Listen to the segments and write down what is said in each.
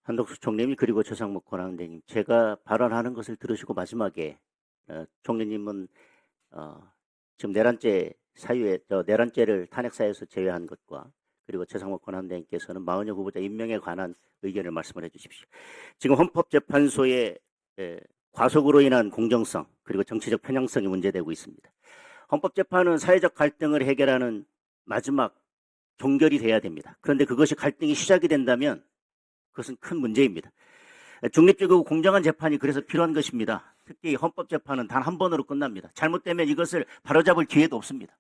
한덕수 총리님 그리고 최상목 권한대행님, 제가 발언하는 것을 들으시고 마지막에 총리님은 지금 내란죄 사유에 내란죄를 탄핵 사유에서 제외한 것과 그리고 최상목 권한대행께서는 마은혁 후보자 임명에 관한 의견을 말씀을 해주십시오. 지금 헌법재판소의 과속으로 인한 공정성 그리고 정치적 편향성이 문제되고 있습니다. 헌법재판은 사회적 갈등을 해결하는 마지막 종결이 돼야 됩니다. 그런데 그것이 갈등이 시작이 된다면 그것은 큰 문제입니다. 중립적이고 공정한 재판이 그래서 필요한 것입니다. 특히 헌법재판은 단 한 번으로 끝납니다. 잘못되면 이것을 바로잡을 기회도 없습니다.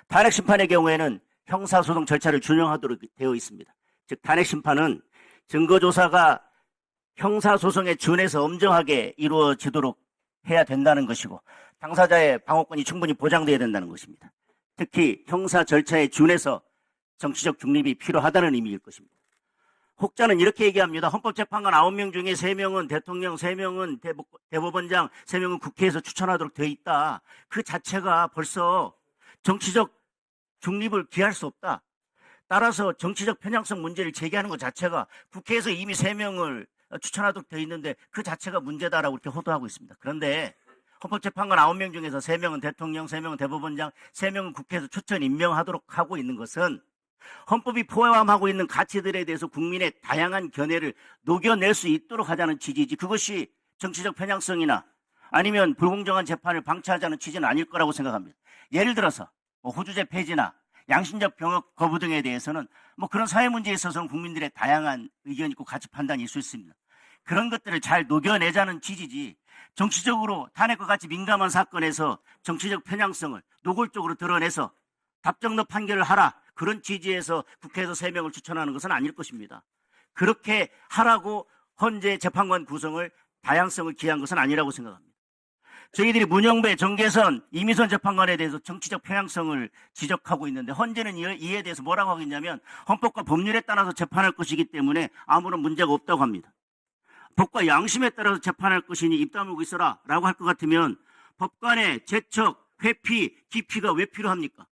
탄핵심판의 경우에는 형사소송 절차를 준용하도록 되어 있습니다. 즉 탄핵심판은 증거조사가 형사소송에 준해서 엄정하게 이루어지도록 해야 된다는 것이고 당사자의 방어권이 충분히 보장되어야 된다는 것입니다. 특히 형사 절차에 준해서 정치적 중립이 필요하다는 의미일 것입니다. 혹자는 이렇게 얘기합니다. 헌법재판관 9명 중에 3명은 대통령, 3명은 대법원장, 3명은 국회에서 추천하도록 되어 있다. 그 자체가 벌써 정치적 중립을 기할 수 없다. 따라서 정치적 편향성 문제를 제기하는 것 자체가 국회에서 이미 3명을 추천하도록 되어 있는데 그 자체가 문제다라고 이렇게 호도하고 있습니다. 그런데 헌법재판관 9명 중에서 3명은 대통령, 3명은 대법원장, 3명은 국회에서 추천 임명하도록 하고 있는 것은 헌법이 포함하고 있는 가치들에 대해서 국민의 다양한 견해를 녹여낼 수 있도록 하자는 취지이지 그것이 정치적 편향성이나 아니면 불공정한 재판을 방치하자는 취지는 아닐 거라고 생각합니다. 예를 들어서 호주제 폐지나 양심적 병역 거부 등에 대해서는 그런 사회 문제에 있어서는 국민들의 다양한 의견이 있고 가치 판단이 있을 수 있습니다. 그런 것들을 잘 녹여내자는 취지지 정치적으로 탄핵과 같이 민감한 사건에서 정치적 편향성을 노골적으로 드러내서 답정너 판결을 하라 그런 취지에서 국회에서 3명을 추천하는 것은 아닐 것입니다. 그렇게 하라고 헌재 재판관 구성을 다양성을 기한 것은 아니라고 생각합니다. 저희들이 문영배, 정계선, 이미선 재판관에 대해서 정치적 편향성을 지적하고 있는데 헌재는 이에 대해서 뭐라고 하겠냐면 헌법과 법률에 따라서 재판할 것이기 때문에 아무런 문제가 없다고 합니다. 법과 양심에 따라서 재판할 것이니 입 다물고 있어라 라고 할 것 같으면 법관의 제척, 회피, 기피가 왜 필요합니까?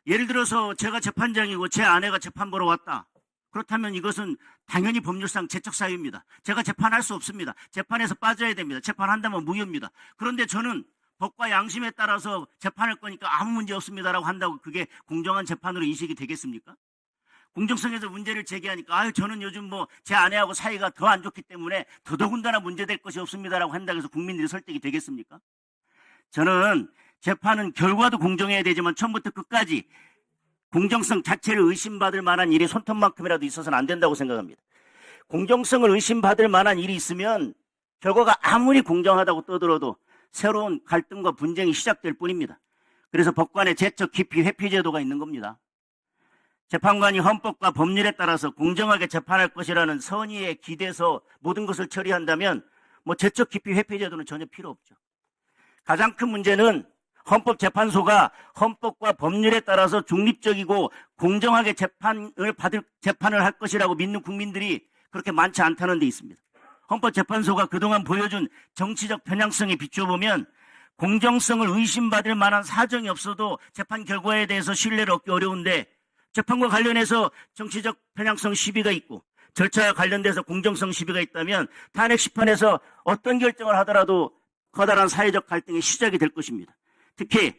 예를 들어서 제가 재판장이고 제 아내가 재판 보러 왔다. 그렇다면 이것은 당연히 법률상 제척 사유입니다. 제가 재판할 수 없습니다. 재판에서 빠져야 됩니다. 재판한다면 무효입니다. 그런데 저는 법과 양심에 따라서 재판할 거니까 아무 문제 없습니다라고 한다고 그게 공정한 재판으로 인식이 되겠습니까? 공정성에서 문제를 제기하니까 저는 요즘 제 아내하고 사이가 더 안 좋기 때문에 더더군다나 문제될 것이 없습니다라고 한다고 해서 국민들이 설득이 되겠습니까? 저는 재판은 결과도 공정해야 되지만 처음부터 끝까지 공정성 자체를 의심받을 만한 일이 손톱만큼이라도 있어서는 안 된다고 생각합니다. 공정성을 의심받을 만한 일이 있으면 결과가 아무리 공정하다고 떠들어도 새로운 갈등과 분쟁이 시작될 뿐입니다. 그래서 법관의 제척, 기피, 회피 제도가 있는 겁니다. 재판관이 헌법과 법률에 따라서 공정하게 재판할 것이라는 선의에 기대서 모든 것을 처리한다면 제척, 기피, 회피 제도는 전혀 필요 없죠. 가장 큰 문제는 헌법재판소가 헌법과 법률에 따라서 중립적이고 공정하게 재판을 할 것이라고 믿는 국민들이 그렇게 많지 않다는 데 있습니다. 헌법재판소가 그동안 보여준 정치적 편향성에 비춰보면 공정성을 의심받을 만한 사정이 없어도 재판 결과에 대해서 신뢰를 얻기 어려운데 재판과 관련해서 정치적 편향성 시비가 있고 절차와 관련돼서 공정성 시비가 있다면 탄핵 심판에서 어떤 결정을 하더라도 커다란 사회적 갈등의 시작이 될 것입니다. 특히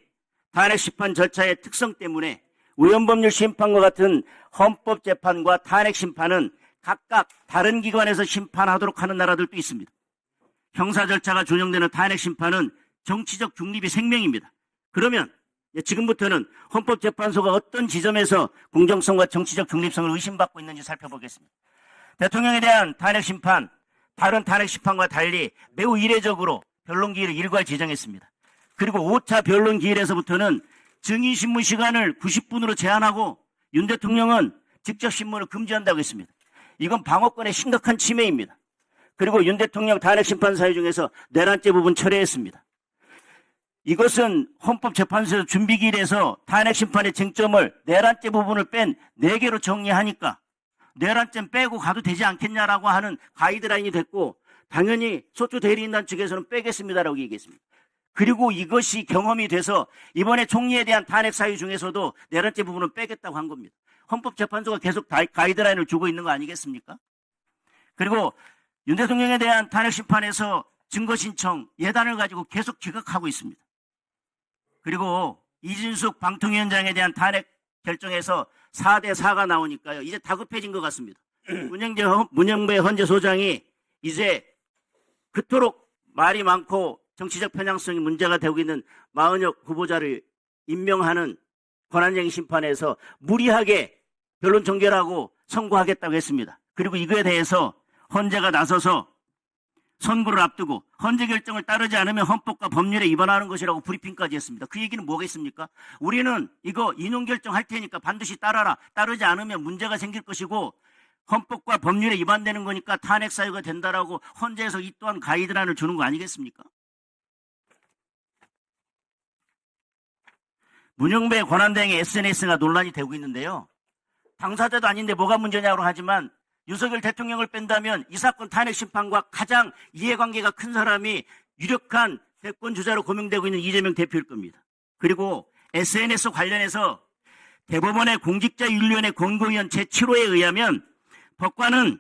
탄핵 심판 절차의 특성 때문에 위헌법률 심판과 같은 헌법재판과 탄핵 심판은 각각 다른 기관에서 심판하도록 하는 나라들도 있습니다. 형사 절차가 준용되는 탄핵 심판은 정치적 중립이 생명입니다. 그러면 지금부터는 헌법재판소가 어떤 지점에서 공정성과 정치적 중립성을 의심받고 있는지 살펴보겠습니다. 대통령에 대한 탄핵 심판, 다른 탄핵 심판과 달리 매우 이례적으로 변론기일을 일괄 지정했습니다. 그리고 5차 변론기일에서부터는 증인신문 시간을 90분으로 제한하고 윤 대통령은 직접 신문을 금지한다고 했습니다. 이건 방어권의 심각한 침해입니다. 그리고 윤 대통령 탄핵 심판 사유 중에서 내란죄 부분 철회했습니다. 이것은 헌법재판소 준비기일에서 탄핵 심판의 쟁점을 내란죄 부분을 뺀 4개로 정리하니까 내란죄 빼고 가도 되지 않겠냐라고 하는 가이드라인이 됐고 당연히 소추 대리인단 측에서는 빼겠습니다라고 얘기했습니다. 그리고 이것이 경험이 돼서 이번에 총리에 대한 탄핵 사유 중에서도 내란죄 부분은 빼겠다고 한 겁니다. 헌법재판소가 계속 가이드라인을 주고 있는 거 아니겠습니까? 그리고 윤 대통령에 대한 탄핵 심판에서 증거 신청 예단을 가지고 계속 기각하고 있습니다. 그리고 이진숙 방통위원장에 대한 탄핵 결정에서 4대 4가 나오니까요. 이제 다급해진 것 같습니다. 문영배 헌재 소장이 이제 그토록 말이 많고 정치적 편향성이 문제가 되고 있는 마은혁 후보자를 임명하는 권한쟁의 심판에서 무리하게 변론 종결하고 선고하겠다고 했습니다. 그리고 이거에 대해서 헌재가 나서서 선고를 앞두고 헌재 결정을 따르지 않으면 헌법과 법률에 위반하는 것이라고 브리핑까지 했습니다. 그 얘기는 뭐겠습니까? 우리는 이거 인용 결정할 테니까 반드시 따라라. 따르지 않으면 문제가 생길 것이고 헌법과 법률에 위반되는 거니까 탄핵 사유가 된다라고 헌재에서 이 또한 가이드라인을 주는 거 아니겠습니까? 문영배 권한대행의 SNS가 논란이 되고 있는데요. 당사자도 아닌데 뭐가 문제냐고 하지만 윤석열 대통령을 뺀다면 이 사건 탄핵 심판과 가장 이해관계가 큰 사람이 유력한 대권 주자로 고명되고 있는 이재명 대표일 겁니다. 그리고 SNS 관련해서 대법원의 공직자윤리위원회 권고위원 제7호에 의하면 법관은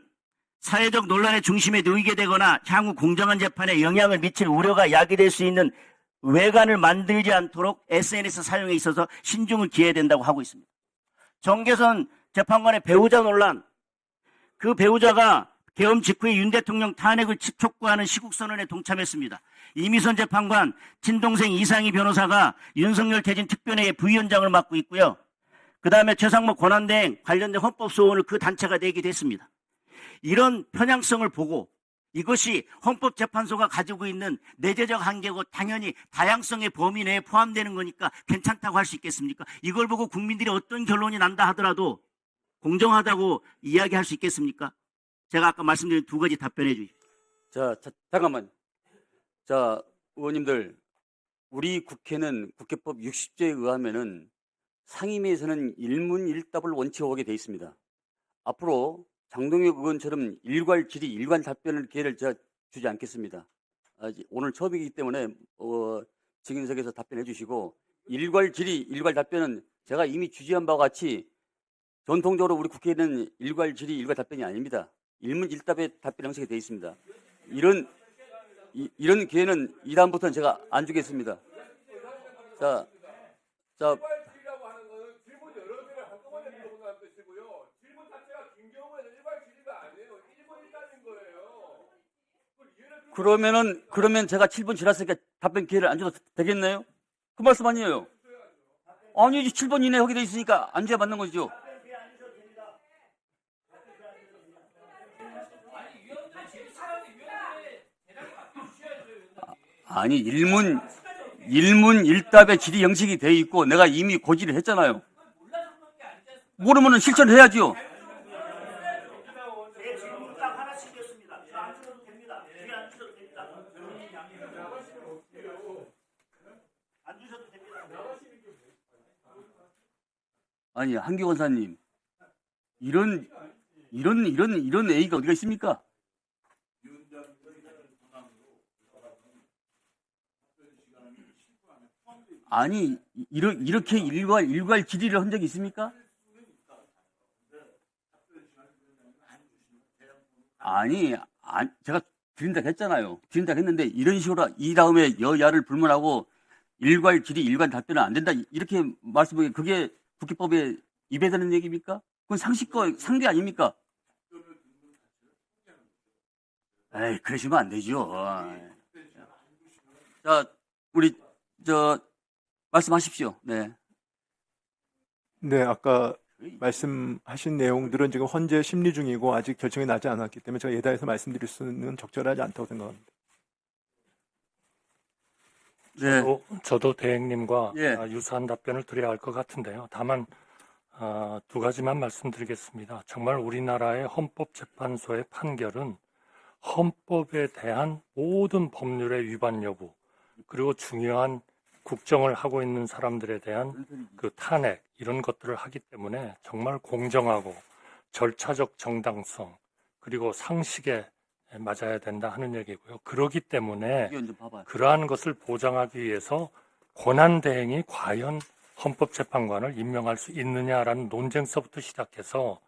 사회적 논란의 중심에 놓이게 되거나 향후 공정한 재판에 영향을 미칠 우려가 야기될 수 있는 외관을 만들지 않도록 SNS 사용에 있어서 신중을 기해야 된다고 하고 있습니다. 정계선 재판관의 배우자 논란, 그 배우자가 계엄 직후에 윤 대통령 탄핵을 촉구하는 시국선언에 동참했습니다. 이미선 재판관, 친동생 이상희 변호사가 윤석열 퇴진 특별회의 부위원장을 맡고 있고요. 그 다음에 최상목 권한대행 관련된 헌법소원을 그 단체가 내기도 했습니다. 이런 편향성을 보고 이것이 헌법재판소가 가지고 있는 내재적 한계고 당연히 다양성의 범위 내에 포함되는 거니까 괜찮다고 할 수 있겠습니까? 이걸 보고 국민들이 어떤 결론이 난다 하더라도 공정하다고 이야기할 수 있겠습니까? 제가 아까 말씀드린 두 가지 답변해 주십시오. 잠깐만. 의원님들, 우리 국회는 국회법 60조에 의하면은 상임위에서는 일문일답을 원칙으로 하게 돼 있습니다. 앞으로 장동혁 의원처럼 일괄 질의, 일괄 답변을 기회를 제가 주지 않겠습니다. 오늘 처음이기 때문에 증인석에서 답변해 주시고 일괄 질의, 일괄 답변은 제가 이미 주지한 바와 같이 전통적으로 우리 국회는 일괄 질의, 일괄 답변이 아닙니다. 일문일답의 답변 형식이 되어 있습니다. 이런 기회는 이 다음부터는 제가 안 주겠습니다. 그러면 제가 7분 지났으니까 답변 기회를 안 줘도 되겠나요? 그 말씀 아니에요? 아니지, 7분 이내에 하게 돼 있으니까 안 줘야 맞는 거죠. 아니, 일문일답의 질의 형식이 돼 있고 내가 이미 고지를 했잖아요. 모르면은 실천을 해야죠. 아니, 한기 원사님, 이런 A가 어디가 있습니까? 아니, 이렇게 일괄 질의를 한 적이 있습니까? 아니, 제가 드린다고 했잖아요. 드린다고 했는데 이런 식으로 이 다음에 여야를 불문하고 일괄 질의, 일괄 답변은 안 된다. 이렇게 말씀하기 그게 국회법에 위배되는 얘기입니까? 그건 상식과 상대 아닙니까? 에이, 그러시면 안 되죠. 우리 말씀하십시오. 네. 네, 아까 말씀하신 내용들은 지금 헌재 심리 중이고 아직 결정이 나지 않았기 때문에 제가 예단해서 말씀드릴 수는 적절하지 않다고 생각합니다. 네. 저도 대행님과 예. 유사한 답변을 드려야 할 것 같은데요. 다만 두 가지만 말씀드리겠습니다. 정말 우리나라의 헌법재판소의 판결은 헌법에 대한 모든 법률의 위반 여부, 그리고 중요한 국정을 하고 있는 사람들에 대한 그 탄핵, 이런 것들을 하기 때문에 정말 공정하고 절차적 정당성, 그리고 상식에 맞아야 된다 하는 얘기고요. 그렇기 때문에 그러한 것을 보장하기 위해서 권한대행이 과연 헌법재판관을 임명할 수 있느냐라는 논쟁서부터 시작해서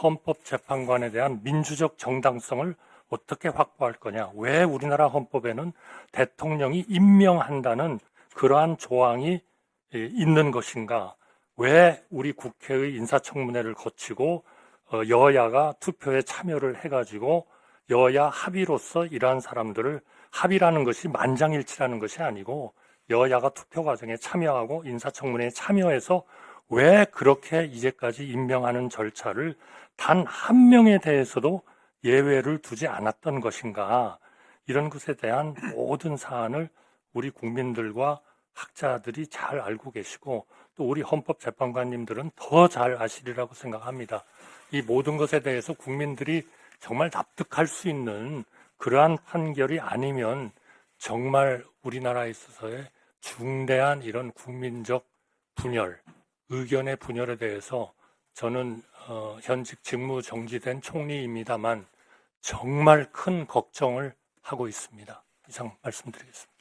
헌법재판관에 대한 민주적 정당성을 어떻게 확보할 거냐? 왜 우리나라 헌법에는 대통령이 임명한다는 그러한 조항이 있는 것인가? 왜 우리 국회의 인사청문회를 거치고 여야가 투표에 참여를 해가지고 여야 합의로서 이러한 사람들을, 합의라는 것이 만장일치라는 것이 아니고 여야가 투표 과정에 참여하고 인사청문회에 참여해서 왜 그렇게 이제까지 임명하는 절차를 단 한 명에 대해서도 예외를 두지 않았던 것인가? 이런 것에 대한 모든 사안을 우리 국민들과 학자들이 잘 알고 계시고 또 우리 헌법재판관님들은 더 잘 아시리라고 생각합니다. 이 모든 것에 대해서 국민들이 정말 납득할 수 있는 그러한 판결이 아니면 정말 우리나라에 있어서의 중대한 이런 국민적 분열, 의견의 분열에 대해서 저는 현직 직무 정지된 총리입니다만 정말 큰 걱정을 하고 있습니다. 이상 말씀드리겠습니다.